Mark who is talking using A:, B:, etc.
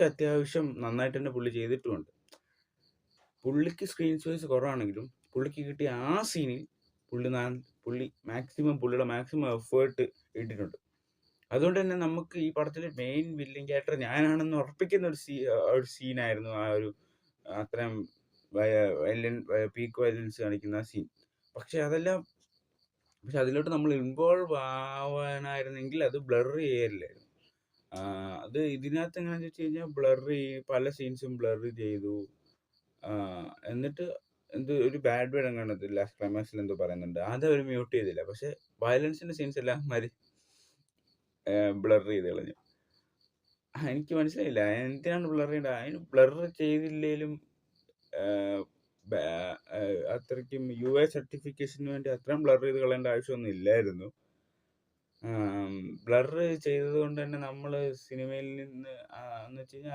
A: അത്യാവശ്യം നന്നായിട്ട് തന്നെ പുള്ളി ചെയ്തിട്ടുമുണ്ട്. പുള്ളിക്ക് സ്ക്രീൻ സ്പേസ് കുറവാണെങ്കിലും പുള്ളിക്ക് കിട്ടിയ ആ സീനിൽ പുള്ളി പുള്ളിയുടെ മാക്സിമം എഫേർട്ട് ഇട്ടിട്ടുണ്ട്. അതുകൊണ്ട് തന്നെ നമുക്ക് ഈ പടത്തിലെ മെയിൻ വില്ലൻ ക്യാരക്ടർ ഞാനാണെന്ന് ഉറപ്പിക്കുന്ന ഒരു സീനായിരുന്നു ആ ഒരു അത്രയും പീക്ക് വയലൻസ് കാണിക്കുന്ന ആ സീൻ. പക്ഷെ അതിലോട്ട് നമ്മൾ ഇൻവോൾവ് ആവാനായിരുന്നെങ്കിൽ അത് ബ്ലർ ചെയ്യല്ലായിരുന്നു. അത് ഇതിനകത്ത് എങ്ങനെയാണെന്ന് വെച്ച് കഴിഞ്ഞാൽ പല സീൻസും ബ്ലർ ചെയ്തു. എന്നിട്ട് ഒരു ബാഡ് വേർഡ് എങ്ങാണ്ട് ലാസ്റ്റ് ക്ലൈമാക്സിൽ എന്തോ പറയുന്നുണ്ട്. അതവർ മ്യൂട്ട് ചെയ്തില്ല. പക്ഷെ വയലൻസിന്റെ സീൻസ് എല്ലാം ബ്ലർ ചെയ്ത് കളഞ്ഞു. എനിക്ക് മനസ്സിലായില്ല എന്തിനാണ് ബ്ലർ ചെയ്യേണ്ടത്. അതിന് ബ്ലർ ചെയ്തില്ലേലും അത്രയ്ക്കും UA സർട്ടിഫിക്കേഷന് വേണ്ടി അത്രയും ബ്ലർ ചെയ്ത് കളയേണ്ട ആവശ്യമൊന്നും ഇല്ലായിരുന്നു. ബ്ലർ ചെയ്തത് കൊണ്ട് തന്നെ നമ്മൾ സിനിമയിൽ നിന്ന് എന്ന് വെച്ച് കഴിഞ്ഞാൽ